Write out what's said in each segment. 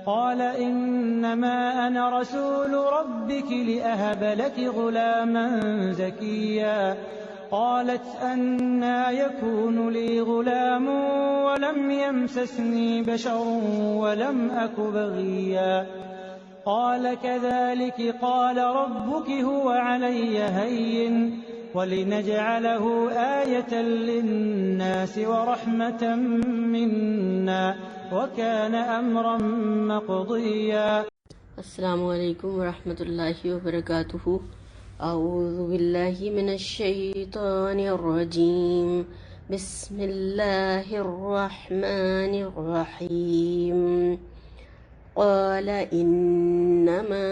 قال إنما أنا رسول ربك لأهب لك غلاما زكيا قالت أنى يكون لي غلام ولم يمسسني بشر ولم أك بغيا قال كذلك قال ربك هو علي هين ولنجعله آية للناس ورحمة منا وكان أمرا مقضيا. السلام علیکم ورحمۃ اللہ وبرکاتہ. اعوذ باللہ من الشیطان الرجیم. بسم اللہ الرحمن الرحیم. قال انما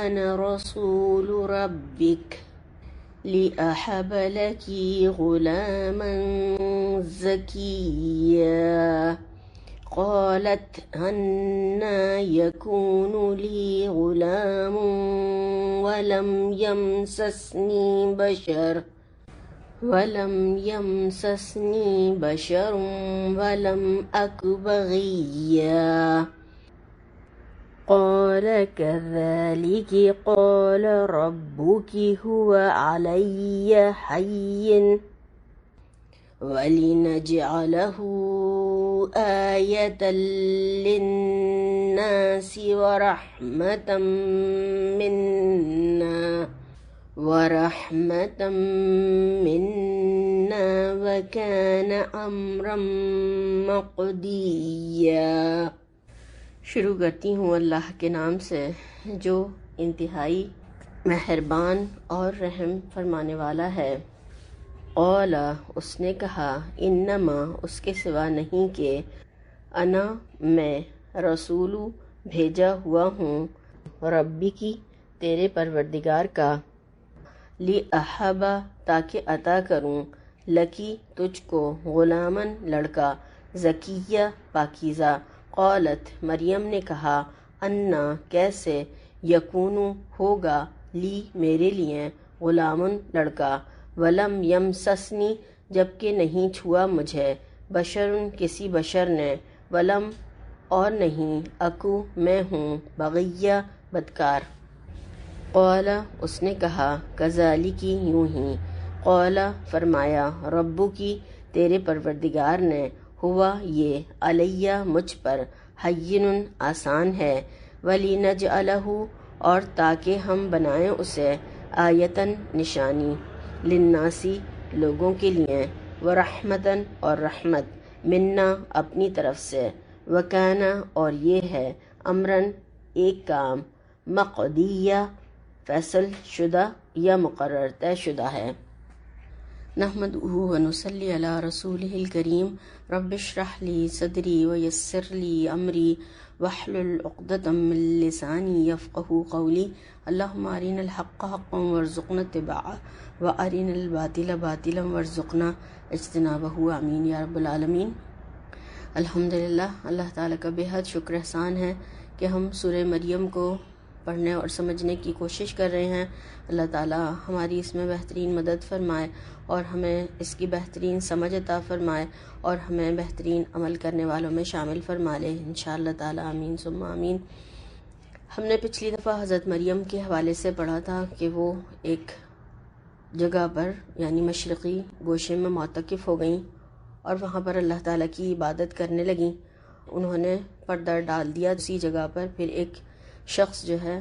انا رسول ربک لأحب لك غلاما زكيا قالت أنى يكون لي غلام ولم يمسسني بشر ولم أك بغيا قال كذلك قال ربك هو علي هين ولنجعله آية للناس ورحمة منا وكان أمرا مقضيا. شروع کرتی ہوں اللہ کے نام سے جو انتہائی مہربان اور رحم فرمانے والا ہے. قال اس نے کہا انما اس کے سوا نہیں کہ انا میں رسول بھیجا ہوا ہوں ربی کی تیرے پروردگار کا لِأَحَبَ تاکہ عطا کروں لکی تجھ کو غلامن لڑکا زکیہ پاکیزہ. قالت مریم نے کہا انا کیسے یکونو ہوگا لی میرے لیے غلامن لڑکا ولم یمسسنی جبکہ نہیں چھوا مجھے بشرن کسی بشر نے ولم اور نہیں اکو میں ہوں بغیہ بدکار. قال اس نے کہا کذالکی یوں ہی قال فرمایا ربو کی تیرے پروردگار نے ہوا یہ علیہ مجھ پر ہین آسان ہے وَلِنَجْعَلَهُ اور تاکہ ہم بنائیں اسے آیتن نشانی للناسی لوگوں کے لیے ورحمتن اور رحمت منا اپنی طرف سے وکانا اور یہ ہے امرن ایک کام مقضیہ فیصل شدہ یا مقرر طے شدہ ہے. نحمدہ ونصلی علی رسولہ الکریم. رب اشرح لی صدری ویسر لی امری واحلل عقدۃ من لسانی یفقہوا قولی. اللہم ارنا الحق حقا وارزقنا اتباعہ وارنا الباطل باطلا وارزقنا اجتنابہ آمین یا رب العالمین. الحمدللہ اللہ تعالیٰ کا بے حد شکر احسان ہے کہ ہم سورہ مریم کو پڑھنے اور سمجھنے کی کوشش کر رہے ہیں. اللہ تعالیٰ ہماری اس میں بہترین مدد فرمائے اور ہمیں اس کی بہترین سمجھ عطا فرمائے اور ہمیں بہترین عمل کرنے والوں میں شامل فرما لے انشاءاللہ تعالیٰ آمین ثم آمین. ہم نے پچھلی دفعہ حضرت مریم کے حوالے سے پڑھا تھا کہ وہ ایک جگہ پر یعنی مشرقی گوشے میں معتکف ہو گئیں اور وہاں پر اللہ تعالیٰ کی عبادت کرنے لگیں. انہوں نے پردہ ڈال دیا اسی جگہ پر. پھر ایک شخص جو ہے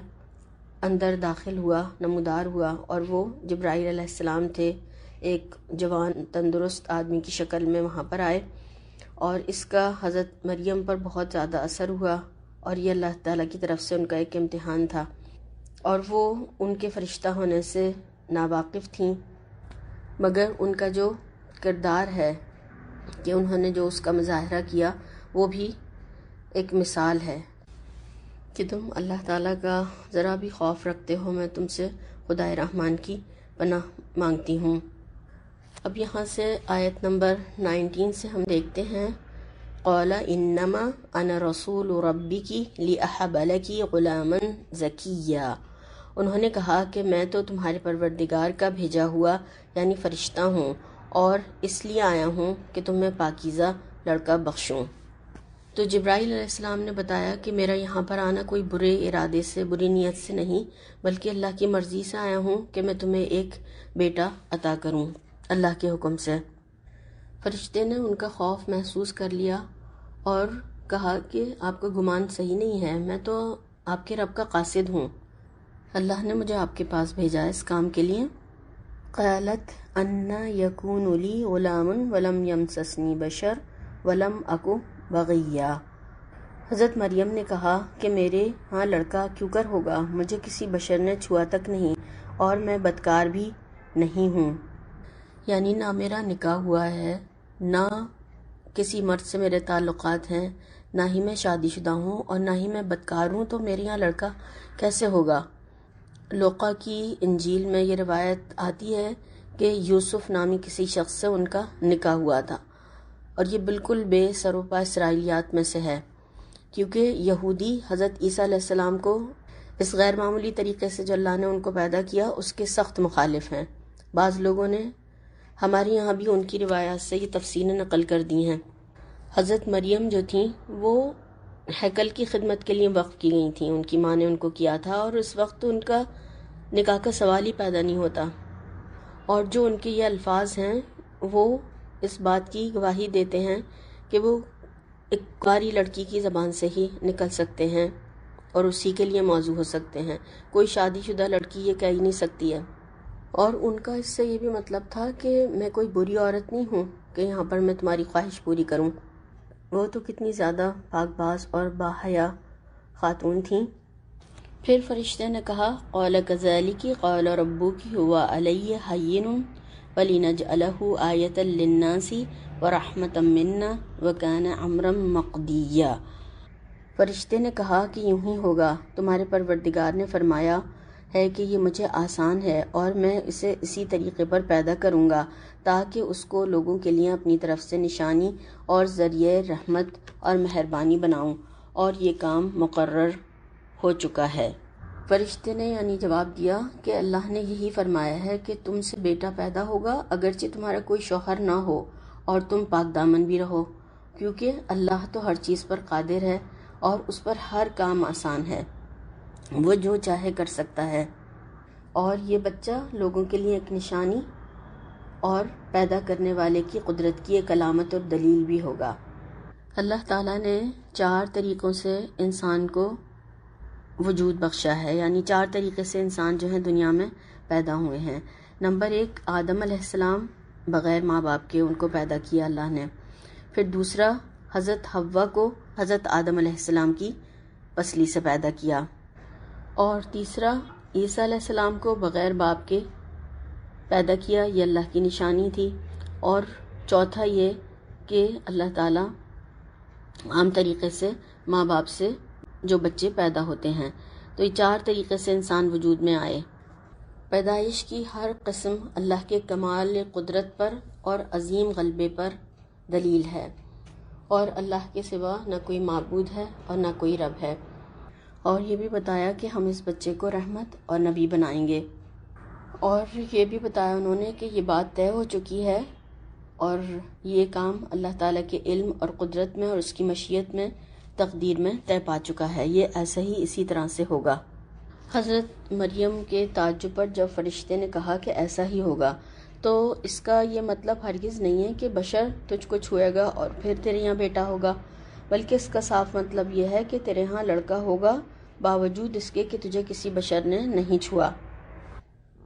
اندر داخل ہوا نمودار ہوا اور وہ جبرائیل علیہ السلام تھے. ایک جوان تندرست آدمی کی شکل میں وہاں پر آئے اور اس کا حضرت مریم پر بہت زیادہ اثر ہوا اور یہ اللہ تعالیٰ کی طرف سے ان کا ایک امتحان تھا اور وہ ان کے فرشتہ ہونے سے ناواقف تھیں. مگر ان کا جو کردار ہے کہ انہوں نے جو اس کا مظاہرہ کیا وہ بھی ایک مثال ہے کہ تم اللہ تعالیٰ کا ذرا بھی خوف رکھتے ہو. میں تم سے خدائے رحمان کی پناہ مانگتی ہوں. اب یہاں سے آیت نمبر 19 سے ہم دیکھتے ہیں قال انما انا رسول ربک لاحب لک غلاما زکیا. انہوں نے کہا کہ میں تو تمہارے پروردگار کا بھیجا ہوا یعنی فرشتہ ہوں اور اس لیے آیا ہوں کہ تمہیں پاکیزہ لڑکا بخشوں. تو جبرائیل علیہ السلام نے بتایا کہ میرا یہاں پر آنا کوئی برے ارادے سے، بری نیت سے نہیں، بلکہ اللہ کی مرضی سے آیا ہوں کہ میں تمہیں ایک بیٹا عطا کروں اللہ کے حکم سے۔ فرشتے نے ان کا خوف محسوس کر لیا اور کہا کہ آپ کا گمان صحیح نہیں ہے، میں تو آپ کے رب کا قاصد ہوں، اللہ نے مجھے آپ کے پاس بھیجا ہے اس کام کے لیے۔ قالت انا یکون لی غلام ولم یمسسنی بشر ولم اکو بغیا۔ حضرت مریم نے کہا کہ میرے ہاں لڑکا کیوں کر ہوگا، مجھے کسی بشر نے چھوا تک نہیں اور میں بدکار بھی نہیں ہوں، یعنی نہ میرا نکاح ہوا ہے، نہ کسی مرد سے میرے تعلقات ہیں، نہ ہی میں شادی شدہ ہوں اور نہ ہی میں بدکار ہوں، تو میرے یہاں لڑکا کیسے ہوگا۔ لوقا کی انجیل میں یہ روایت آتی ہے کہ یوسف نامی کسی شخص سے ان کا نکاح ہوا تھا، اور یہ بالکل بے سروپا اسرائیلیات میں سے ہے، کیونکہ یہودی حضرت عیسیٰ علیہ السلام کو اس غیر معمولی طریقے سے جو اللہ نے ان کو پیدا کیا اس کے سخت مخالف ہیں۔ بعض لوگوں نے ہمارے یہاں بھی ان کی روایات سے یہ تفسیریں نقل کر دی ہیں۔ حضرت مریم جو تھیں وہ ہیکل کی خدمت کے لیے وقف کی گئی تھیں، ان کی ماں نے ان کو کیا تھا، اور اس وقت ان کا نکاح کا سوال ہی پیدا نہیں ہوتا، اور جو ان کے یہ الفاظ ہیں وہ اس بات کی گواہی دیتے ہیں کہ وہ ایک کاری لڑکی کی زبان سے ہی نکل سکتے ہیں اور اسی کے لیے موضوع ہو سکتے ہیں، کوئی شادی شدہ لڑکی یہ کہہ ہی نہیں سکتی ہے۔ اور ان کا اس سے یہ بھی مطلب تھا کہ میں کوئی بری عورت نہیں ہوں کہ یہاں پر میں تمہاری خواہش پوری کروں۔ وہ تو کتنی زیادہ پاک باز اور باحیا خاتون تھیں۔ پھر فرشتے نے کہا قال کذالک قال ربک هو علی ہین ولنجعلہ آیۃ للناس ورحمۃ منا وکان امرا مقضیا۔ فرشتے نے کہا کہ یوں ہی ہوگا، تمہارے پروردگار نے فرمایا ہے کہ یہ مجھے آسان ہے اور میں اسے اسی طریقے پر پیدا کروں گا تاکہ اس کو لوگوں کے لیے اپنی طرف سے نشانی اور ذریعہ رحمت اور مہربانی بناؤں، اور یہ کام مقرر ہو چکا ہے۔ فرشتے نے یعنی جواب دیا کہ اللہ نے یہی فرمایا ہے کہ تم سے بیٹا پیدا ہوگا اگرچہ تمہارا کوئی شوہر نہ ہو اور تم پاک دامن بھی رہو، کیونکہ اللہ تو ہر چیز پر قادر ہے اور اس پر ہر کام آسان ہے، وہ جو چاہے کر سکتا ہے، اور یہ بچہ لوگوں کے لیے ایک نشانی اور پیدا کرنے والے کی قدرت کی ایک علامت اور دلیل بھی ہوگا۔ اللہ تعالیٰ نے 4 طریقوں سے انسان کو وجود بخشا ہے، یعنی 4 طریقے سے انسان جو ہیں دنیا میں پیدا ہوئے ہیں۔ نمبر 1 آدم علیہ السلام بغیر ماں باپ کے ان کو پیدا کیا اللہ نے۔ پھر دوسرا حضرت حوا کو حضرت آدم علیہ السلام کی پسلی سے پیدا کیا، اور تیسرا عیسیٰ علیہ السلام کو بغیر باپ کے پیدا کیا، یہ اللہ کی نشانی تھی، اور چوتھا یہ کہ اللہ تعالیٰ عام طریقے سے ماں باپ سے جو بچے پیدا ہوتے ہیں، تو یہ 4 طریقے سے انسان وجود میں آئے۔ پیدائش کی ہر قسم اللہ کے کمال قدرت پر اور عظیم غلبے پر دلیل ہے، اور اللہ کے سوا نہ کوئی معبود ہے اور نہ کوئی رب ہے، اور یہ بھی بتایا کہ ہم اس بچے کو رحمت اور نبی بنائیں گے، اور یہ بھی بتایا انہوں نے کہ یہ بات طے ہو چکی ہے اور یہ کام اللہ تعالیٰ کے علم اور قدرت میں اور اس کی مشیت میں تقدیر میں طے پا چکا ہے، یہ ایسا ہی اسی طرح سے ہوگا۔ حضرت مریم کے تعجب پر جب فرشتے نے کہا کہ ایسا ہی ہوگا، تو اس کا یہ مطلب ہرگز نہیں ہے کہ بشر تجھ کو چھوئے گا اور پھر تیرے یہاں بیٹا ہوگا، بلکہ اس کا صاف مطلب یہ ہے کہ تیرے ہاں لڑکا ہوگا باوجود اس کے کہ تجھے کسی بشر نے نہیں چھوا۔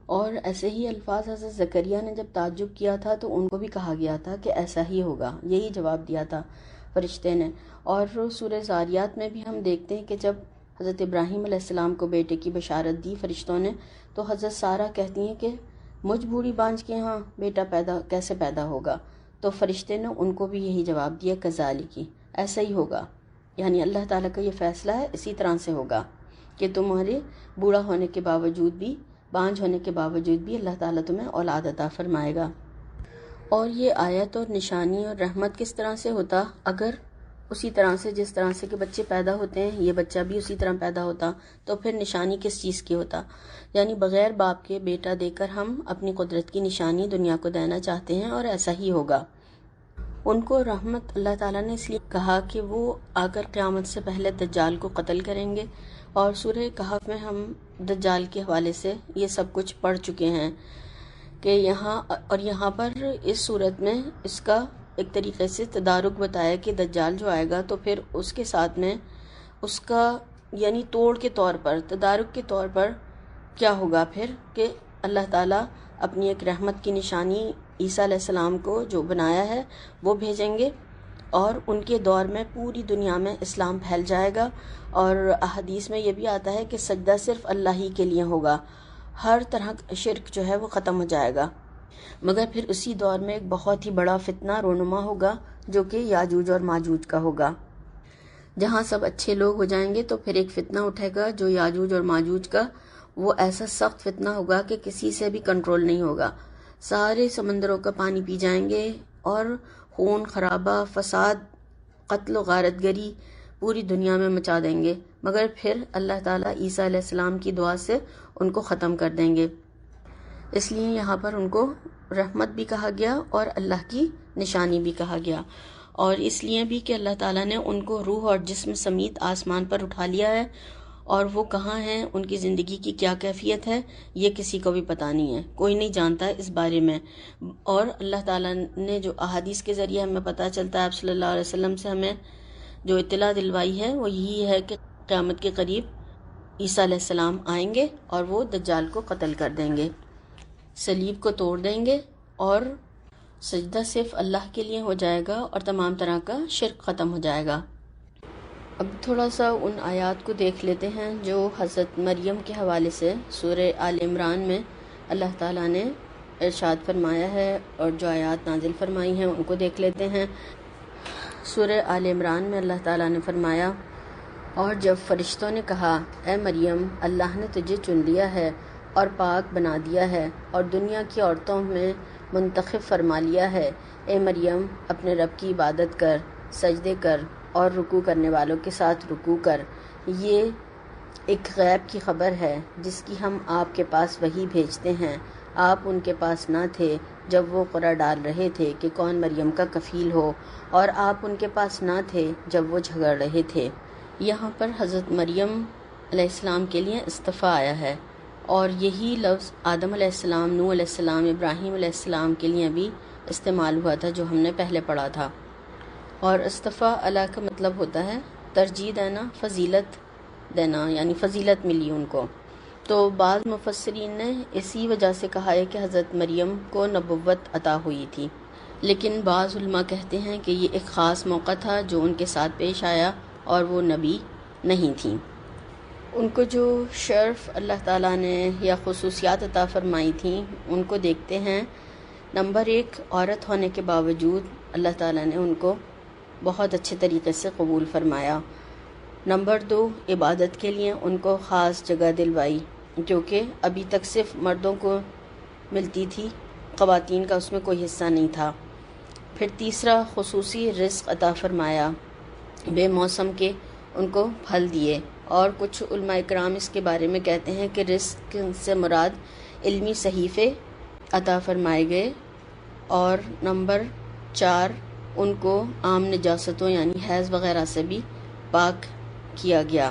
اور ایسے ہی الفاظ حضرت زکریا نے جب تعجب کیا تھا تو ان کو بھی کہا گیا تھا کہ ایسا ہی ہوگا، یہی جواب دیا تھا فرشتے نے۔ اور سورہ زاریات میں بھی ہم دیکھتے ہیں کہ جب حضرت ابراہیم علیہ السلام کو بیٹے کی بشارت دی فرشتوں نے، تو حضرت سارہ کہتی ہیں کہ مجھ بوڑھی بانجھ کے ہاں بیٹا کیسے پیدا ہوگا، تو فرشتے نے ان کو بھی یہی جواب دیا کذالک، ایسا ہی ہوگا، یعنی اللہ تعالیٰ کا یہ فیصلہ ہے، اسی طرح سے ہوگا کہ تمہارے بوڑھا ہونے کے باوجود بھی، بانجھ ہونے کے باوجود بھی اللہ تعالیٰ تمہیں اولاد عطا فرمائے گا۔ اور یہ آیت اور نشانی اور رحمت کس طرح سے ہوتا؟ اگر اسی طرح سے جس طرح سے کہ بچے پیدا ہوتے ہیں یہ بچہ بھی اسی طرح پیدا ہوتا، تو پھر نشانی کس چیز کی ہوتا؟ یعنی بغیر باپ کے بیٹا دے کر ہم اپنی قدرت کی نشانی دنیا کو دینا چاہتے ہیں، اور ایسا ہی ہوگا۔ ان کو رحمت اللہ تعالیٰ نے اس لیے کہا کہ وہ آ کر قیامت سے پہلے دجال کو قتل کریں گے، اور سورہ کہف میں ہم دجال کے حوالے سے یہ سب کچھ پڑھ چکے ہیں کہ یہاں پر اس صورت میں اس کا ایک طریقے سے تدارک بتایا کہ دجال جو آئے گا تو پھر اس کے ساتھ میں اس کا یعنی توڑ کے طور پر، تدارک کے طور پر کیا ہوگا پھر کہ اللہ تعالیٰ اپنی ایک رحمت کی نشانی عیسیٰ علیہ السلام کو جو بنایا ہے وہ بھیجیں گے، اور ان کے دور میں پوری دنیا میں اسلام پھیل جائے گا، اور احادیث میں یہ بھی آتا ہے کہ سجدہ صرف اللہ ہی کے لیے ہوگا، ہر طرح کا شرک جو ہے وہ ختم ہو جائے گا۔ مگر پھر اسی دور میں ایک بہت ہی بڑا فتنہ رونما ہوگا جو کہ یاجوج اور ماجوج کا ہوگا۔ جہاں سب اچھے لوگ ہو جائیں گے تو پھر ایک فتنہ اٹھے گا جو یاجوج اور ماجوج کا، وہ ایسا سخت فتنہ ہوگا کہ کسی سے بھی کنٹرول نہیں ہوگا، سارے سمندروں کا پانی پی جائیں گے، اور خون خرابہ، فساد، قتل و غارت گری پوری دنیا میں مچا دیں گے، مگر پھر اللہ تعالیٰ عیسیٰ علیہ السلام کی دعا سے ان کو ختم کر دیں گے۔ اس لیے یہاں پر ان کو رحمت بھی کہا گیا اور اللہ کی نشانی بھی کہا گیا، اور اس لیے بھی کہ اللہ تعالیٰ نے ان کو روح اور جسم سمیت آسمان پر اٹھا لیا ہے، اور وہ کہاں ہیں، ان کی زندگی کی کیا کیفیت ہے، یہ کسی کو بھی پتہ نہیں ہے، کوئی نہیں جانتا اس بارے میں۔ اور اللہ تعالیٰ نے جو احادیث کے ذریعے ہمیں پتہ چلتا ہے، آپ صلی اللہ علیہ وسلم سے ہمیں جو اطلاع دلوائی ہے وہ یہی ہے کہ قیامت کے قریب عیسیٰ علیہ السلام آئیں گے اور وہ دجال کو قتل کر دیں گے، صلیب کو توڑ دیں گے، اور سجدہ صرف اللہ کے لیے ہو جائے گا، اور تمام طرح کا شرک ختم ہو جائے گا۔ اب تھوڑا سا ان آیات کو دیکھ لیتے ہیں جو حضرت مریم کے حوالے سے سورہ آل عمران میں اللہ تعالیٰ نے ارشاد فرمایا ہے، اور جو آیات نازل فرمائی ہیں ان کو دیکھ لیتے ہیں۔ سورہ آل عمران میں اللہ تعالیٰ نے فرمایا، اور جب فرشتوں نے کہا اے مریم اللہ نے تجھے چن لیا ہے اور پاک بنا دیا ہے اور دنیا کی عورتوں میں منتخب فرما لیا ہے، اے مریم اپنے رب کی عبادت کر، سجدے کر اور رکوع کرنے والوں کے ساتھ رکوع کر، یہ ایک غیب کی خبر ہے جس کی ہم آپ کے پاس وحی بھیجتے ہیں، آپ ان کے پاس نہ تھے جب وہ قرعہ ڈال رہے تھے کہ کون مریم کا کفیل ہو، اور آپ ان کے پاس نہ تھے جب وہ جھگڑ رہے تھے۔ یہاں پر حضرت مریم علیہ السلام کے لیے اصطفیٰ آیا ہے، اور یہی لفظ آدم علیہ السلام، نوح علیہ السلام، ابراہیم علیہ السلام کے لیے بھی استعمال ہوا تھا جو ہم نے پہلے پڑھا تھا۔ اور اصطفیٰ اللہ کا مطلب ہوتا ہے ترجیح دینا، فضیلت دینا، یعنی فضیلت ملی ان کو۔ تو بعض مفسرین نے اسی وجہ سے کہا ہے کہ حضرت مریم کو نبوت عطا ہوئی تھی، لیکن بعض علماء کہتے ہیں کہ یہ ایک خاص موقع تھا جو ان کے ساتھ پیش آیا، اور وہ نبی نہیں تھیں۔ ان کو جو شرف اللہ تعالیٰ نے یا خصوصیات عطا فرمائی تھیں ان کو دیکھتے ہیں۔ نمبر 1، عورت ہونے کے باوجود اللہ تعالیٰ نے ان کو بہت اچھے طریقے سے قبول فرمایا۔ نمبر 2، عبادت کے لیے ان کو خاص جگہ دلوائی جو کہ ابھی تک صرف مردوں کو ملتی تھی، خواتین کا اس میں کوئی حصہ نہیں تھا۔ پھر تیسرا، خصوصی رزق عطا فرمایا، بے موسم کے ان کو پھل دیے، اور کچھ علماء کرام اس کے بارے میں کہتے ہیں کہ رزق سے مراد علمی صحیفے عطا فرمائے گئے۔ اور نمبر 4، ان کو عام نجاستوں یعنی حیض وغیرہ سے بھی پاک کیا گیا۔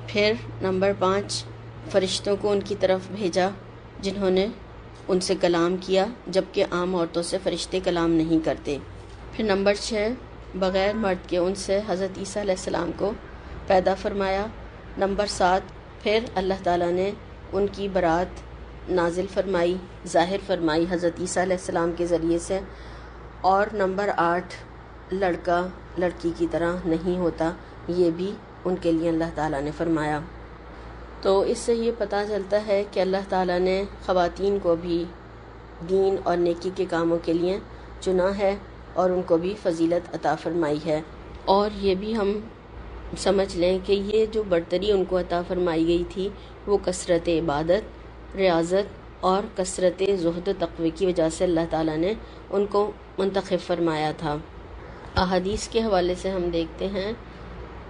پھر نمبر 5، فرشتوں کو ان کی طرف بھیجا جنہوں نے ان سے کلام کیا، جبکہ عام عورتوں سے فرشتے کلام نہیں کرتے۔ پھر نمبر 6، بغیر مرد کے ان سے حضرت عیسیٰ علیہ السلام کو پیدا فرمایا۔ نمبر 7، پھر اللہ تعالیٰ نے ان کی برات نازل فرمائی، ظاہر فرمائی حضرت عیسیٰ علیہ السلام کے ذریعے سے۔ اور نمبر 8، لڑکا لڑکی کی طرح نہیں ہوتا، یہ بھی ان کے لیے اللہ تعالیٰ نے فرمایا۔ تو اس سے یہ پتہ چلتا ہے کہ اللہ تعالیٰ نے خواتین کو بھی دین اور نیکی کے کاموں کے لیے چنا ہے، اور ان کو بھی فضیلت عطا فرمائی ہے۔ اور یہ بھی ہم سمجھ لیں کہ یہ جو برتری ان کو عطا فرمائی گئی تھی وہ کثرت عبادت، ریاضت اور کثرت زہد و تقوی کی وجہ سے اللہ تعالیٰ نے ان کو منتخب فرمایا تھا۔ احادیث کے حوالے سے ہم دیکھتے ہیں،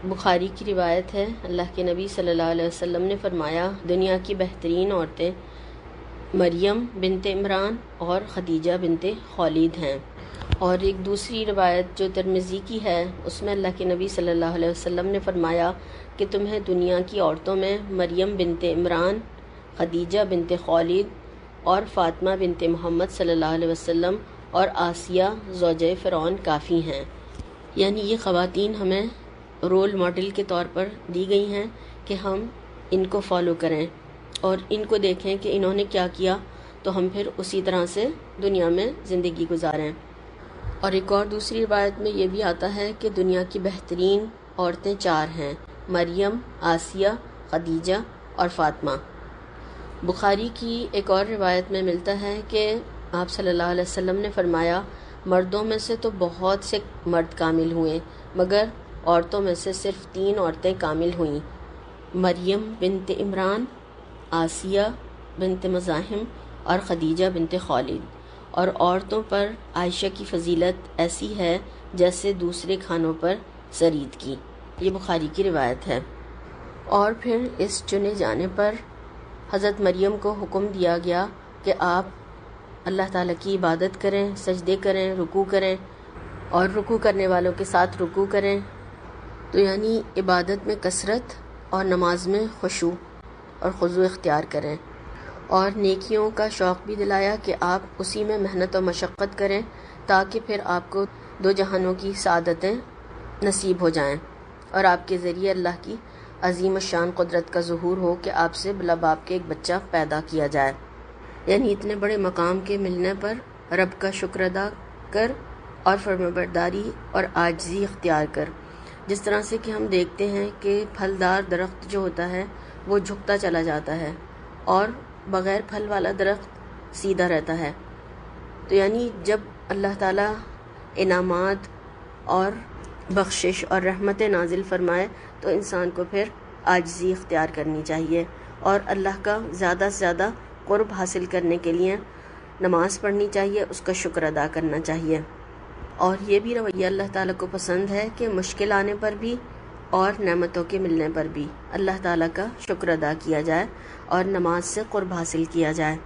بخاری کی روایت ہے، اللہ کے نبی صلی اللہ علیہ وسلم نے فرمایا، دنیا کی بہترین عورتیں مریم بنت عمران اور خدیجہ بنت خولید ہیں۔ اور ایک دوسری روایت جو ترمذی کی ہے اس میں اللہ کے نبی صلی اللہ علیہ وسلم نے فرمایا کہ تمہیں دنیا کی عورتوں میں مریم بنت عمران، خدیجہ بنت خولید اور فاطمہ بنت محمد صلی اللہ علیہ وسلم اور آسیہ زوجہ فرعون کافی ہیں۔ یعنی یہ خواتین ہمیں رول ماڈل کے طور پر دی گئی ہیں کہ ہم ان کو فالو کریں اور ان کو دیکھیں کہ انہوں نے کیا کیا تو ہم پھر اسی طرح سے دنیا میں زندگی گزاریں۔ اور ایک اور دوسری روایت میں یہ بھی آتا ہے کہ دنیا کی بہترین عورتیں 4 ہیں، مریم، آسیہ، خدیجہ اور فاطمہ۔ بخاری کی ایک اور روایت میں ملتا ہے کہ آپ صلی اللہ علیہ وسلم نے فرمایا مردوں میں سے تو بہت سے مرد کامل ہوئے مگر عورتوں میں سے صرف 3 عورتیں کامل ہوئیں، مریم بنت عمران، آسیہ بنت مزاحم اور خدیجہ بنت خولید۔ اور عورتوں پر عائشہ کی فضیلت ایسی ہے جیسے دوسرے کھانوں پر سرید کی۔ یہ بخاری کی روایت ہے۔ اور پھر اس چنے جانے پر حضرت مریم کو حکم دیا گیا کہ آپ اللہ تعالیٰ کی عبادت کریں، سجدے کریں، رکوع کریں اور رکوع کرنے والوں کے ساتھ رکوع کریں۔ تو یعنی عبادت میں کثرت اور نماز میں خشوع اور خضوع اختیار کریں، اور نیکیوں کا شوق بھی دلایا کہ آپ اسی میں محنت اور مشقت کریں تاکہ پھر آپ کو 2 جہانوں کی سعادتیں نصیب ہو جائیں اور آپ کے ذریعے اللہ کی عظیم الشان قدرت کا ظہور ہو کہ آپ سے بلا باپ کے ایک بچہ پیدا کیا جائے۔ یعنی اتنے بڑے مقام کے ملنے پر رب کا شکر ادا کر اور فرمانبرداری اور عاجزی اختیار کر، جس طرح سے کہ ہم دیکھتے ہیں کہ پھلدار درخت جو ہوتا ہے وہ جھکتا چلا جاتا ہے اور بغیر پھل والا درخت سیدھا رہتا ہے۔ تو یعنی جب اللہ تعالیٰ انعامات اور بخشش اور رحمت نازل فرمائے تو انسان کو پھر عاجزی اختیار کرنی چاہیے اور اللہ کا زیادہ سے زیادہ قرب حاصل کرنے کے لیے نماز پڑھنی چاہیے، اس کا شکر ادا کرنا چاہیے۔ اور یہ بھی رویہ اللہ تعالیٰ کو پسند ہے کہ مشکل آنے پر بھی اور نعمتوں کے ملنے پر بھی اللہ تعالیٰ کا شکر ادا کیا جائے اور نماز سے قرب حاصل کیا جائے۔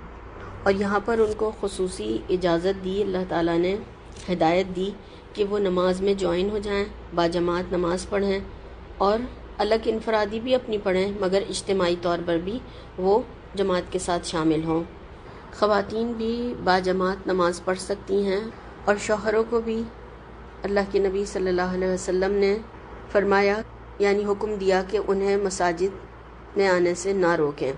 اور یہاں پر ان کو خصوصی اجازت دی، اللہ تعالیٰ نے ہدایت دی کہ وہ نماز میں جوائن ہو جائیں، باجماعت نماز پڑھیں اور الگ انفرادی بھی اپنی پڑھیں مگر اجتماعی طور پر بھی وہ جماعت کے ساتھ شامل ہوں۔ خواتین بھی باجماعت نماز پڑھ سکتی ہیں اور شوہروں کو بھی اللہ کے نبی صلی اللہ علیہ وسلم نے فرمایا یعنی حکم دیا کہ انہیں مساجد میں آنے سے نہ روکیں۔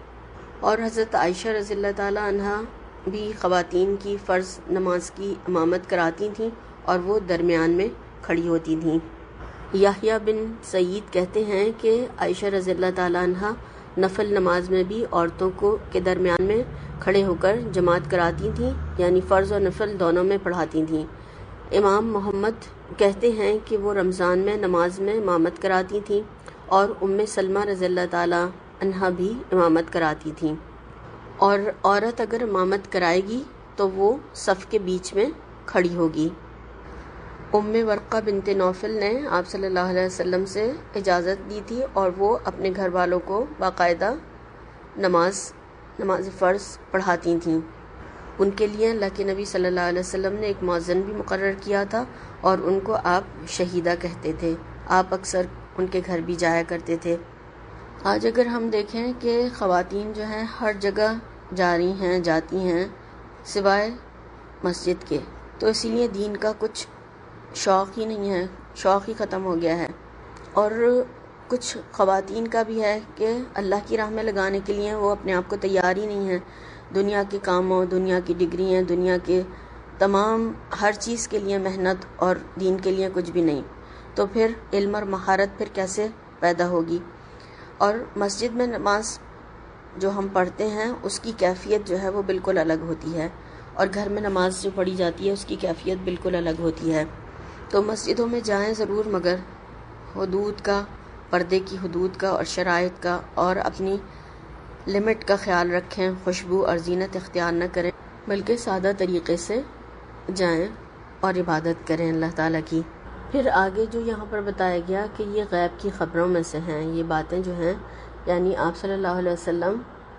اور حضرت عائشہ رضی اللہ تعالی عنہا بھی خواتین کی فرض نماز کی امامت کراتی تھیں اور وہ درمیان میں کھڑی ہوتی تھیں۔ یحییٰ بن سعید کہتے ہیں کہ عائشہ رضی اللہ تعالی عنہا نفل نماز میں بھی عورتوں کو کے درمیان میں کھڑے ہو کر جماعت کراتی تھیں، یعنی فرض اور نفل دونوں میں پڑھاتی تھیں۔ امام محمد کہتے ہیں کہ وہ رمضان میں نماز میں امامت کراتی تھیں اور ام سلمہ رضی اللہ تعالی عنہا بھی امامت کراتی تھیں۔ اور عورت اگر امامت کرائے گی تو وہ صف کے بیچ میں کھڑی ہوگی۔ ام ورقہ بنت نوفل نے آپ صلی اللہ علیہ وسلم سے اجازت دی تھی اور وہ اپنے گھر والوں کو باقاعدہ نماز فرض پڑھاتی تھیں۔ ان کے لیے اللہ کے نبی صلی اللہ علیہ وسلم نے ایک مؤذن بھی مقرر کیا تھا اور ان کو آپ شہیدہ کہتے تھے۔ آپ اکثر ان کے گھر بھی جایا کرتے تھے۔ آج اگر ہم دیکھیں کہ خواتین جو ہیں ہر جگہ جا رہی ہیں، جاتی ہیں سوائے مسجد کے، تو اسی لیے دین کا کچھ شوق ہی نہیں ہے، شوق ہی ختم ہو گیا ہے۔ اور کچھ خواتین کا بھی ہے کہ اللہ کی راہ میں لگانے کے لیے وہ اپنے آپ کو تیار ہی نہیں ہیں، دنیا کے کاموں، دنیا کی ڈگریاں، دنیا کے تمام ہر چیز کے لیے محنت اور دین کے لیے کچھ بھی نہیں، تو پھر علم اور مہارت پھر کیسے پیدا ہوگی؟ اور مسجد میں نماز جو ہم پڑھتے ہیں اس کی کیفیت جو ہے وہ بالکل الگ ہوتی ہے، اور گھر میں نماز جو پڑھی جاتی ہے اس کی کیفیت بالکل الگ ہوتی ہے۔ تو مسجدوں میں جائیں ضرور مگر حدود کا، پردے کی حدود کا اور شرائط کا اور اپنی لمٹ کا خیال رکھیں، خوشبو اور زینت اختیار نہ کریں بلکہ سادہ طریقے سے جائیں اور عبادت کریں اللہ تعالیٰ کی۔ پھر آگے جو یہاں پر بتایا گیا کہ یہ غیب کی خبروں میں سے ہیں، یہ باتیں جو ہیں یعنی آپ صلی اللہ علیہ وسلم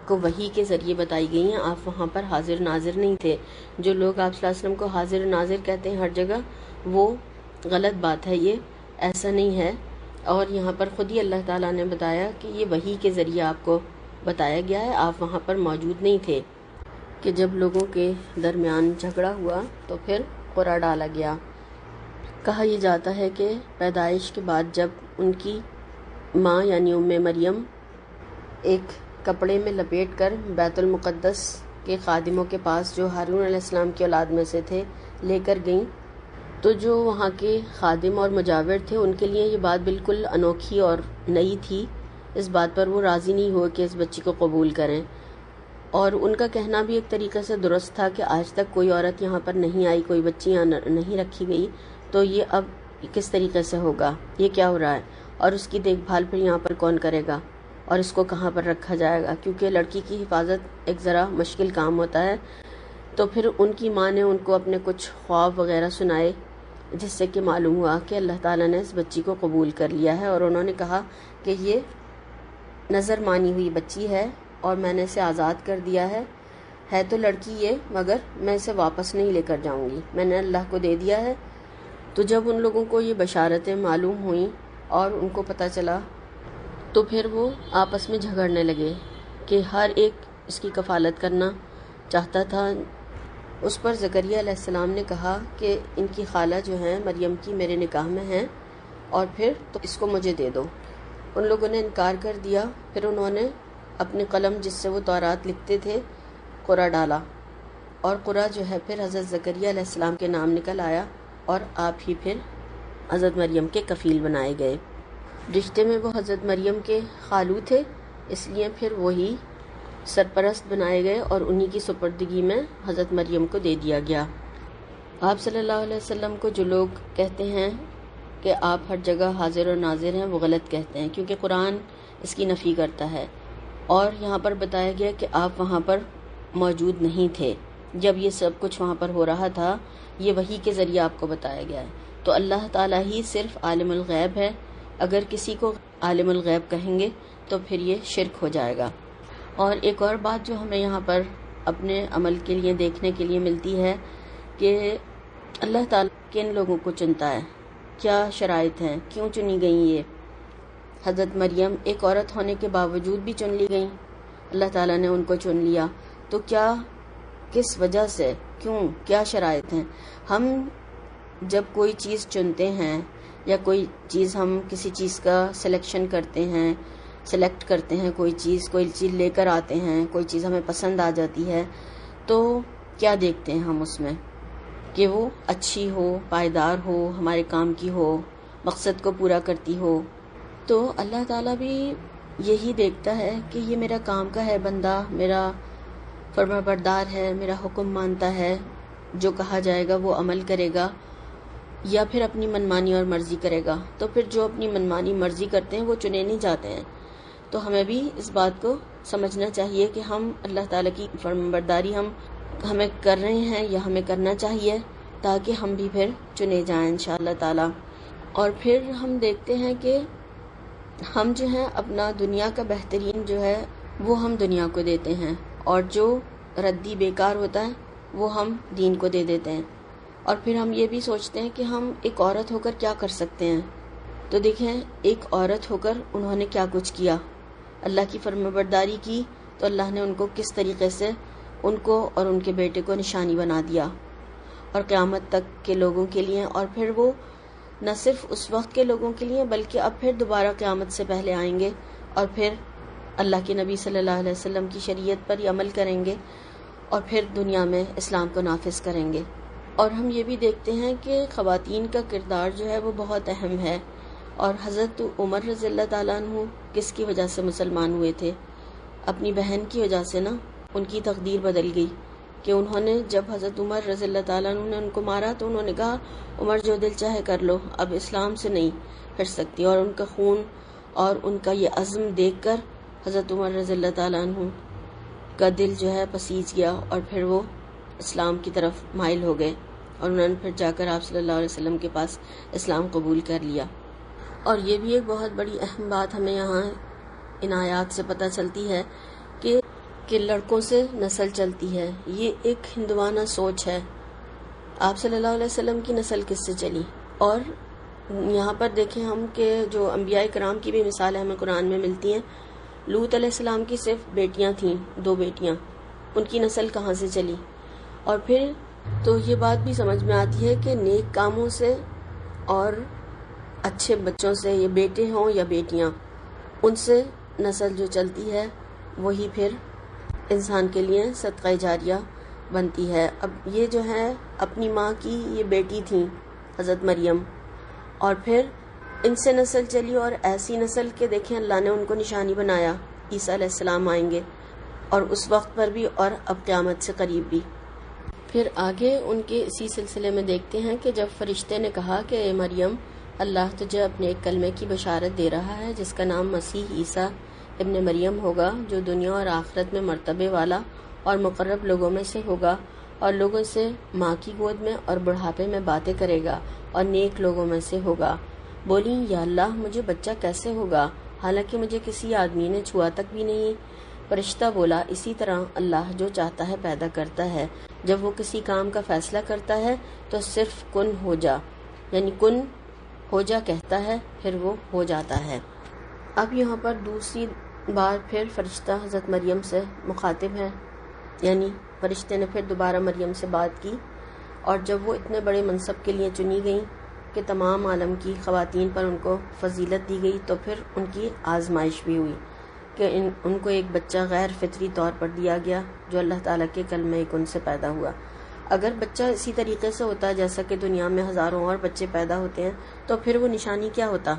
کو وحی کے ذریعے بتائی گئی ہیں، آپ وہاں پر حاضر ناظر نہیں تھے۔ جو لوگ آپ صلی اللہ علیہ وسلم کو حاضر ناظر کہتے ہیں ہر جگہ، وہ غلط بات ہے، یہ ایسا نہیں ہے۔ اور یہاں پر خود ہی اللہ تعالیٰ نے بتایا کہ یہ وحی کے ذریعے آپ کو بتایا گیا ہے، آپ وہاں پر موجود نہیں تھے کہ جب لوگوں کے درمیان جھگڑا ہوا تو پھر قرعہ ڈالا گیا۔ کہا یہ جاتا ہے کہ پیدائش کے بعد جب ان کی ماں یعنی ام مریم ایک کپڑے میں لپیٹ کر بیت المقدس کے خادموں کے پاس جو ہارون علیہ السلام کی اولاد میں سے تھے لے کر گئیں، تو جو وہاں کے خادم اور مجاور تھے ان کے لیے یہ بات بالکل انوکھی اور نئی تھی۔ اس بات پر وہ راضی نہیں ہوئے کہ اس بچی کو قبول کریں، اور ان کا کہنا بھی ایک طریقے سے درست تھا کہ آج تک کوئی عورت یہاں پر نہیں آئی، کوئی بچی یہاں نہیں رکھی گئی، تو یہ اب کس طریقے سے ہوگا، یہ کیا ہو رہا ہے، اور اس کی دیکھ بھال پھر یہاں پر کون کرے گا، اور اس کو کہاں پر رکھا جائے گا، کیونکہ لڑکی کی حفاظت ایک ذرا مشکل کام ہوتا ہے۔ تو پھر ان کی ماں نے ان کو اپنے کچھ خواب وغیرہ سنائے، جس سے کہ معلوم ہوا کہ اللہ تعالیٰ نے اس بچی کو قبول کر لیا ہے، اور انہوں نے کہا کہ یہ نظر مانی ہوئی بچی ہے اور میں نے اسے آزاد کر دیا ہے تو لڑکی یہ، مگر میں اسے واپس نہیں لے کر جاؤں گی، میں نے اللہ کو دے دیا ہے۔ تو جب ان لوگوں کو یہ بشارتیں معلوم ہوئیں اور ان کو پتہ چلا، تو پھر وہ آپس میں جھگڑنے لگے کہ ہر ایک اس کی کفالت کرنا چاہتا تھا۔ اس پر زکریا علیہ السلام نے کہا کہ ان کی خالہ جو ہیں مریم کی میرے نکاح میں ہیں، اور پھر تو اس کو مجھے دے دو۔ ان لوگوں نے انکار کر دیا۔ پھر انہوں نے اپنی قلم جس سے وہ تورات لکھتے تھے قرعہ ڈالا، اور قرعہ جو ہے پھر حضرت زکریا علیہ السلام کے نام نکل آیا، اور آپ ہی پھر حضرت مریم کے کفیل بنائے گئے۔ رشتے میں وہ حضرت مریم کے خالو تھے، اس لیے پھر وہی سرپرست بنائے گئے اور انہی کی سپردگی میں حضرت مریم کو دے دیا گیا۔ آپ صلی اللہ علیہ وسلم کو جو لوگ کہتے ہیں کہ آپ ہر جگہ حاضر اور ناظر ہیں، وہ غلط کہتے ہیں، کیونکہ قرآن اس کی نفی کرتا ہے، اور یہاں پر بتایا گیا کہ آپ وہاں پر موجود نہیں تھے جب یہ سب کچھ وہاں پر ہو رہا تھا، یہ وحی کے ذریعے آپ کو بتایا گیا ہے۔ تو اللہ تعالیٰ ہی صرف عالم الغیب ہے، اگر کسی کو عالم الغیب کہیں گے تو پھر یہ شرک ہو جائے گا۔ اور ایک اور بات جو ہمیں یہاں پر اپنے عمل کے لیے دیکھنے کے لیے ملتی ہے کہ اللہ تعالیٰ کن لوگوں کو چنتا ہے، کیا شرائط ہیں، کیوں چنی گئیں یہ۔ حضرت مریم ایک عورت ہونے کے باوجود بھی چن لی گئیں، اللہ تعالیٰ نے ان کو چن لیا، تو کیا، کس وجہ سے، کیوں، کیا شرائط ہیں۔ ہم جب کوئی چیز چنتے ہیں یا کوئی چیز ہم کسی چیز کا سلیکٹ کرتے ہیں کوئی چیز لے کر آتے ہیں، کوئی چیز ہمیں پسند آ جاتی ہے، تو کیا دیکھتے ہیں ہم اس میں کہ وہ اچھی ہو، پائیدار ہو، ہمارے کام کی ہو، مقصد کو پورا کرتی ہو۔ تو اللہ تعالیٰ بھی یہی دیکھتا ہے کہ یہ میرا کام کا ہے بندہ، میرا فرما بردار ہے، میرا حکم مانتا ہے، جو کہا جائے گا وہ عمل کرے گا، یا پھر اپنی منمانی اور مرضی کرے گا۔ تو پھر جو اپنی منمانی مرضی کرتے ہیں وہ چنے نہیں جاتے ہیں۔ تو ہمیں بھی اس بات کو سمجھنا چاہیے کہ ہم اللہ تعالیٰ کی فرمانبرداری ہمیں کر رہے ہیں یا ہمیں کرنا چاہیے، تاکہ ہم بھی پھر چنے جائیں انشاءاللہ تعالیٰ۔ اور پھر ہم دیکھتے ہیں کہ ہم جو ہیں اپنا دنیا کا بہترین جو ہے وہ ہم دنیا کو دیتے ہیں، اور جو ردی بیکار ہوتا ہے وہ ہم دین کو دے دیتے ہیں۔ اور پھر ہم یہ بھی سوچتے ہیں کہ ہم ایک عورت ہو کر کیا کر سکتے ہیں۔ تو دیکھیں ایک عورت ہو کر انہوں نے کیا کچھ کیا، اللہ کی فرمانبرداری کی، تو اللہ نے ان کو کس طریقے سے ان کو اور ان کے بیٹے کو نشانی بنا دیا، اور قیامت تک کے لوگوں کے لیے، اور پھر وہ نہ صرف اس وقت کے لوگوں کے لیے بلکہ اب پھر دوبارہ قیامت سے پہلے آئیں گے، اور پھر اللہ کے نبی صلی اللہ علیہ وسلم کی شریعت پر یہ عمل کریں گے، اور پھر دنیا میں اسلام کو نافذ کریں گے۔ اور ہم یہ بھی دیکھتے ہیں کہ خواتین کا کردار جو ہے وہ بہت اہم ہے، اور حضرت عمر رضی اللہ تعالیٰ عنہ کس کی وجہ سے مسلمان ہوئے تھے؟ اپنی بہن کی وجہ سے نا، ان کی تقدیر بدل گئی کہ انہوں نے جب حضرت عمر رضی اللہ تعالیٰ عنہ نے ان کو مارا تو انہوں نے کہا عمر جو دل چاہے کر لو، اب اسلام سے نہیں ہٹ سکتی، اور ان کا خون اور ان کا یہ عزم دیکھ کر حضرت عمر رضی اللہ تعالیٰ عنہ کا دل جو ہے پسیج گیا، اور پھر وہ اسلام کی طرف مائل ہو گئے، اور انہوں نے پھر جا کر آپ صلی اللہ علیہ وسلم کے پاس اسلام قبول کر لیا۔ اور یہ بھی ایک بہت بڑی اہم بات ہمیں یہاں ان آیات سے پتہ چلتی ہے کہ کہ لڑکوں سے نسل چلتی ہے، یہ ایک ہندوانہ سوچ ہے۔ آپ صلی اللہ علیہ وسلم کی نسل کس سے چلی؟ اور یہاں پر دیکھیں ہم کہ جو انبیاء کرام کی بھی مثالیں ہمیں قرآن میں ملتی ہیں۔ لوط علیہ السلام کی صرف بیٹیاں تھیں، 2 بیٹیاں، ان کی نسل کہاں سے چلی؟ اور پھر تو یہ بات بھی سمجھ میں آتی ہے کہ نیک کاموں سے اور اچھے بچوں سے، یہ بیٹے ہوں یا بیٹیاں، ان سے نسل جو چلتی ہے وہی پھر انسان کے لیے صدقہ جاریہ بنتی ہے۔ اب یہ جو ہے اپنی ماں کی یہ بیٹی تھیں حضرت مریم، اور پھر ان سے نسل چلی، اور ایسی نسل کے دیکھیں اللہ نے ان کو نشانی بنایا، عیسیٰ علیہ السلام آئیں گے، اور اس وقت پر بھی اور اب قیامت سے قریب بھی۔ پھر آگے ان کے اسی سلسلے میں دیکھتے ہیں کہ جب فرشتے نے کہا کہ اے مریم، اللہ تجھے اپنے ایک کلمے کی بشارت دے رہا ہے جس کا نام مسیح عیسیٰ ابن مریم ہوگا، جو دنیا اور آخرت میں مرتبے والا اور مقرب لوگوں میں سے ہوگا، اور لوگوں سے ماں کی گود میں اور بڑھاپے میں باتیں کرے گا، اور نیک لوگوں میں سے ہوگا۔ بولی یا اللہ مجھے بچہ کیسے ہوگا حالانکہ مجھے کسی آدمی نے چھوا تک بھی نہیں؟ فرشتہ بولا اسی طرح اللہ جو چاہتا ہے پیدا کرتا ہے، جب وہ کسی کام کا فیصلہ کرتا ہے تو صرف کن ہو جا، یعنی کن ہو جا کہتا ہے، پھر وہ ہو جاتا ہے۔ اب یہاں پر دوسری بار پھر فرشتہ حضرت مریم سے مخاطب ہے، یعنی فرشتے نے پھر دوبارہ مریم سے بات کی، اور جب وہ اتنے بڑے منصب کے لیے چنی گئیں کہ تمام عالم کی خواتین پر ان کو فضیلت دی گئی، تو پھر ان کی آزمائش بھی ہوئی کہ ان کو ایک بچہ غیر فطری طور پر دیا گیا جو اللہ تعالیٰ کے کلمہ کن سے پیدا ہوا۔ اگر بچہ اسی طریقے سے ہوتا جیسا کہ دنیا میں ہزاروں اور بچے پیدا ہوتے ہیں تو پھر وہ نشانی کیا ہوتا؟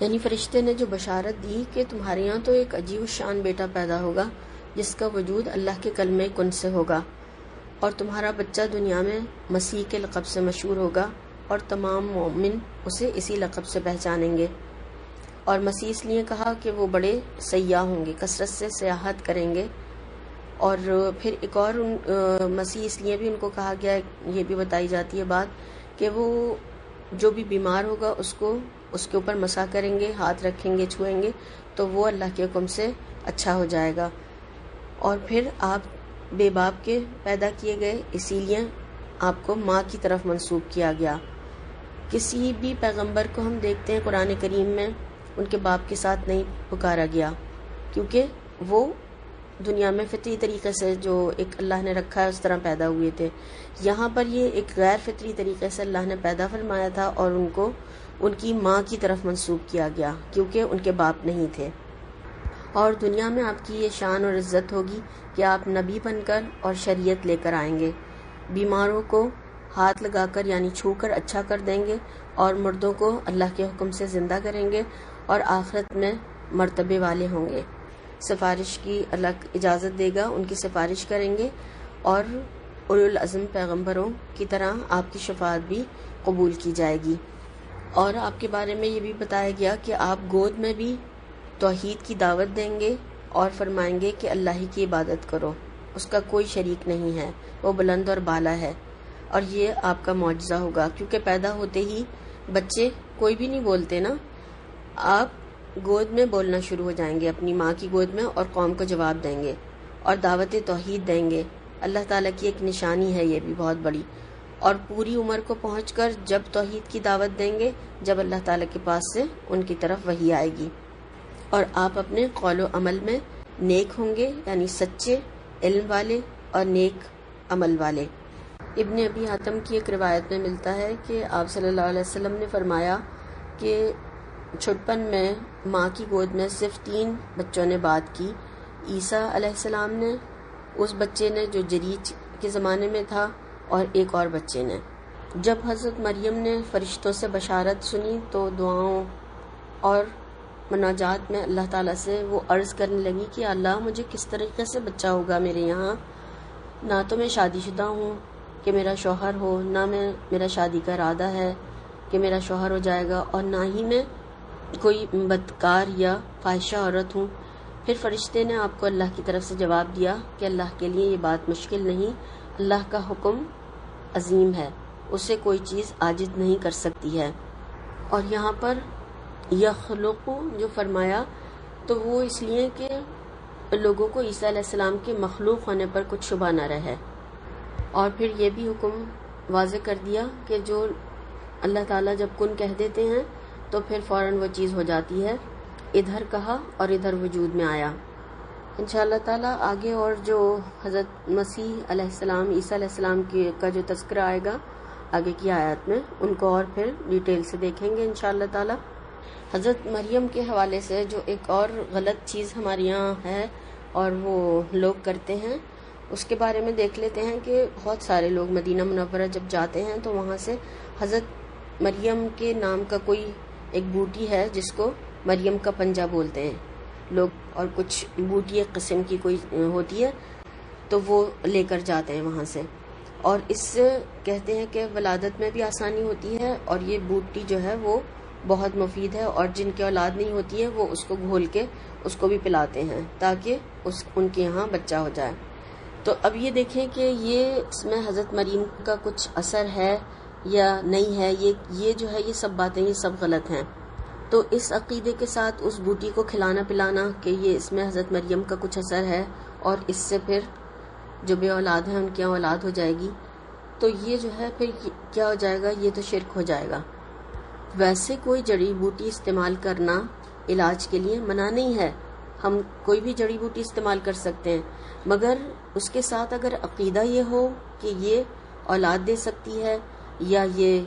یعنی فرشتے نے جو بشارت دی کہ تمہارے یہاں تو ایک عجیب الشان بیٹا پیدا ہوگا جس کا وجود اللہ کے کلمہ کن سے ہوگا، اور تمہارا بچہ دنیا میں مسیح کے لقب سے مشہور ہوگا، اور تمام مومن اسے اسی لقب سے پہچانیں گے۔ اور مسیح اس لیے کہا کہ وہ بڑے سیاح ہوں گے، کثرت سے سیاحت کریں گے، اور پھر ایک اور مسیح اس لیے بھی ان کو کہا گیا، یہ بھی بتائی جاتی ہے بات کہ وہ جو بھی بیمار ہوگا اس کے اوپر مسح کریں گے، ہاتھ رکھیں گے، چھوئیں گے تو وہ اللہ کے حکم سے اچھا ہو جائے گا۔ اور پھر آپ بے باپ کے پیدا کیے گئے، اسی لیے آپ کو ماں کی طرف منسوب کیا گیا۔ کسی بھی پیغمبر کو ہم دیکھتے ہیں قرآن کریم میں ان کے باپ کے ساتھ نہیں پکارا گیا، کیونکہ وہ دنیا میں فطری طریقے سے جو ایک اللہ نے رکھا ہے اس طرح پیدا ہوئے تھے۔ یہاں پر یہ ایک غیر فطری طریقے سے اللہ نے پیدا فرمایا تھا، اور ان کو ان کی ماں کی طرف منسوب کیا گیا کیونکہ ان کے باپ نہیں تھے۔ اور دنیا میں آپ کی یہ شان اور عزت ہوگی کہ آپ نبی بن کر اور شریعت لے کر آئیں گے، بیماروں کو ہاتھ لگا کر یعنی چھو کر اچھا کر دیں گے، اور مردوں کو اللہ کے حکم سے زندہ کریں گے، اور آخرت میں مرتبے والے ہوں گے۔ سفارش کی اللہ اجازت دے گا، ان کی سفارش کریں گے، اور اولو العزم پیغمبروں کی طرح آپ کی شفاعت بھی قبول کی جائے گی۔ اور آپ کے بارے میں یہ بھی بتایا گیا کہ آپ گود میں بھی توحید کی دعوت دیں گے اور فرمائیں گے کہ اللہ ہی کی عبادت کرو، اس کا کوئی شریک نہیں ہے، وہ بلند اور بالا ہے۔ اور یہ آپ کا معجزہ ہوگا، کیونکہ پیدا ہوتے ہی بچے کوئی بھی نہیں بولتے نا، آپ گود میں بولنا شروع ہو جائیں گے اپنی ماں کی گود میں، اور قوم کو جواب دیں گے اور دعوت توحید دیں گے۔ اللہ تعالیٰ کی ایک نشانی ہے یہ بھی بہت بڑی، اور پوری عمر کو پہنچ کر جب توحید کی دعوت دیں گے، جب اللہ تعالیٰ کے پاس سے ان کی طرف وحی آئے گی، اور آپ اپنے قول و عمل میں نیک ہوں گے، یعنی سچے علم والے اور نیک عمل والے۔ ابن ابی حاتم کی ایک روایت میں ملتا ہے کہ آپ صلی اللہ علیہ وسلم نے فرمایا کہ چھٹپن میں ماں کی گود میں صرف 3 بچوں نے بات کی، عیسیٰ علیہ السلام نے، اس بچے نے جو جریج کے زمانے میں تھا، اور ایک اور بچے نے۔ جب حضرت مریم نے فرشتوں سے بشارت سنی تو دعاؤں اور مناجات میں اللہ تعالیٰ سے وہ عرض کرنے لگی کہ اللہ مجھے کس طریقے سے بچہ ہوگا میرے یہاں، نہ تو میں شادی شدہ ہوں کہ میرا شوہر ہو، نہ میرا شادی کا ارادہ ہے کہ میرا شوہر ہو جائے گا، اور نہ ہی میں کوئی بدکار یا فاحشہ عورت ہوں۔ پھر فرشتے نے آپ کو اللہ کی طرف سے جواب دیا کہ اللہ کے لیے یہ بات مشکل نہیں، اللہ کا حکم عظیم ہے، اسے کوئی چیز عاجز نہیں کر سکتی ہے۔ اور یہاں پر یخلق جو فرمایا تو وہ اس لیے کہ لوگوں کو عیسیٰ علیہ السلام کے مخلوق ہونے پر کچھ شبہ نہ رہے. اور پھر یہ بھی حکم واضح کر دیا کہ جو اللہ تعالیٰ جب کن کہہ دیتے ہیں تو پھر فوراً وہ چیز ہو جاتی ہے. ادھر کہا اور ادھر وجود میں آیا. انشاءاللہ تعالیٰ آگے اور جو حضرت مسیح علیہ السلام عیسیٰ علیہ السلام کا جو تذکرہ آئے گا آگے کی آیات میں، ان کو اور پھر ڈیٹیل سے دیکھیں گے انشاءاللہ تعالیٰ. حضرت مریم کے حوالے سے جو ایک اور غلط چیز ہمارے یہاں ہے اور وہ لوگ کرتے ہیں، اس کے بارے میں دیکھ لیتے ہیں کہ بہت سارے لوگ مدینہ منورہ جب جاتے ہیں تو وہاں سے حضرت مریم کے نام کا کوئی ایک بوٹی ہے جس کو مریم کا پنجہ بولتے ہیں لوگ، اور کچھ بوٹی ایک قسم کی کوئی ہوتی ہے تو وہ لے کر جاتے ہیں وہاں سے، اور اس سے کہتے ہیں کہ ولادت میں بھی آسانی ہوتی ہے، اور یہ بوٹی جو ہے وہ بہت مفید ہے، اور جن کی اولاد نہیں ہوتی ہے وہ اس کو گھول کے اس کو بھی پلاتے ہیں تاکہ ان کے یہاں بچہ ہو جائے. تو اب یہ دیکھیں کہ یہ اس میں حضرت مریم کا کچھ اثر ہے یا نہیں ہے. یہ جو ہے یہ سب باتیں یہ سب غلط ہیں. تو اس عقیدے کے ساتھ اس بوٹی کو کھلانا پلانا کہ یہ اس میں حضرت مریم کا کچھ اثر ہے اور اس سے پھر جو بے اولاد ہیں ان کی اولاد ہو جائے گی، تو یہ جو ہے پھر کیا ہو جائے گا، یہ تو شرک ہو جائے گا. ویسے کوئی جڑی بوٹی استعمال کرنا علاج کے لیے منع نہیں ہے، ہم کوئی بھی جڑی بوٹی استعمال کر سکتے ہیں، مگر اس کے ساتھ اگر عقیدہ یہ ہو کہ یہ اولاد دے سکتی ہے یا یہ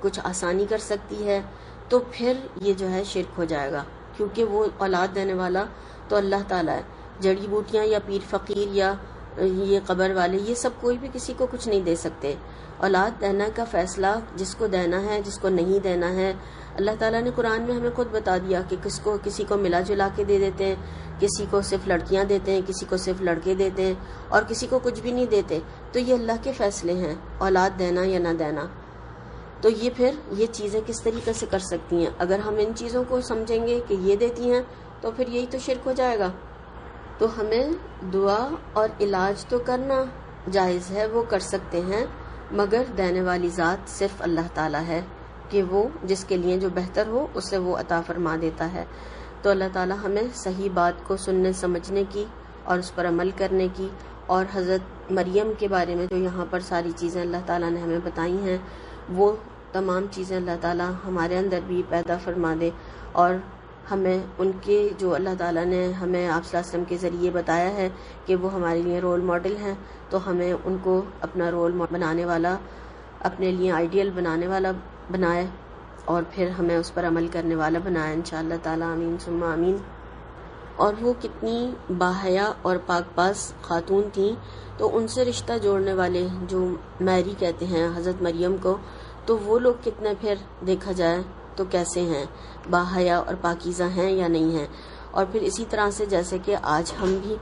کچھ آسانی کر سکتی ہے تو پھر یہ جو ہے شرک ہو جائے گا، کیونکہ وہ اولاد دینے والا تو اللہ تعالیٰ ہے. جڑی بوٹیاں یا پیر فقیر یا یہ قبر والے یہ سب کوئی بھی کسی کو کچھ نہیں دے سکتے. اولاد دینا کا فیصلہ جس کو دینا ہے جس کو نہیں دینا ہے، اللہ تعالیٰ نے قرآن میں ہمیں خود بتا دیا کہ کسی کو ملا جلا کے دے دیتے ہیں، کسی کو صرف لڑکیاں دیتے ہیں، کسی کو صرف لڑکے دیتے ہیں، اور کسی کو کچھ بھی نہیں دیتے. تو یہ اللہ کے فیصلے ہیں اولاد دینا یا نہ دینا. تو یہ پھر یہ چیزیں کس طریقے سے کر سکتی ہیں؟ اگر ہم ان چیزوں کو سمجھیں گے کہ یہ دیتی ہیں تو پھر یہی تو شرک ہو جائے گا. تو ہمیں دعا اور علاج تو کرنا جائز ہے، وہ کر سکتے ہیں، مگر دینے والی ذات صرف اللہ تعالیٰ ہے کہ وہ جس کے لیے جو بہتر ہو اسے وہ عطا فرما دیتا ہے. تو اللہ تعالیٰ ہمیں صحیح بات کو سننے سمجھنے کی اور اس پر عمل کرنے کی، اور حضرت مریم کے بارے میں جو یہاں پر ساری چیزیں اللہ تعالیٰ نے ہمیں بتائی ہیں وہ تمام چیزیں اللہ تعالیٰ ہمارے اندر بھی پیدا فرما دے، اور ہمیں ان کے جو اللہ تعالیٰ نے ہمیں آپ صلی اللہ علیہ وسلم کے ذریعے بتایا ہے کہ وہ ہمارے لیے رول ماڈل ہیں، تو ہمیں ان کو اپنا رول بنانے والا، اپنے لیے آئیڈیل بنانے والا بنائے، اور پھر ہمیں اس پر عمل کرنے والا بنائے انشاءاللہ تعالیٰ. آمین ثم آمین. اور وہ کتنی باحیا اور پاک باز خاتون تھیں، تو ان سے رشتہ جوڑنے والے جو میری کہتے ہیں حضرت مریم کو، تو وہ لوگ کتنے پھر دیکھا جائے تو کیسے ہیں، باحیا اور پاکیزہ ہیں یا نہیں ہیں. اور پھر اسی طرح سے جیسے کہ آج ہم بھی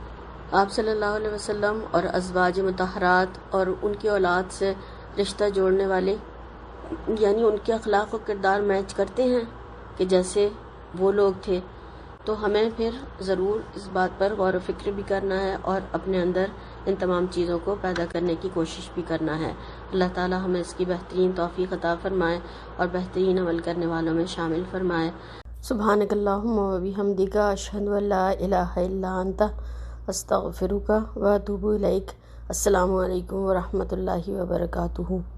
آپ صلی اللہ علیہ وسلم اور ازواج مطہرات اور ان کی اولاد سے رشتہ جوڑنے والے، یعنی ان کے اخلاق و کردار میچ کرتے ہیں کہ جیسے وہ لوگ تھے، تو ہمیں پھر ضرور اس بات پر غور و فکر بھی کرنا ہے اور اپنے اندر ان تمام چیزوں کو پیدا کرنے کی کوشش بھی کرنا ہے. اللہ تعالی ہمیں اس کی بہترین توفیق عطا فرمائے اور بہترین عمل کرنے والوں میں شامل فرمائے. سبحانک اللہم و بحمدک، اشہد ان لا الہ الا انت، استغفرک و اتوب الیک. السلام علیکم ورحمۃ اللہ وبرکاتہ.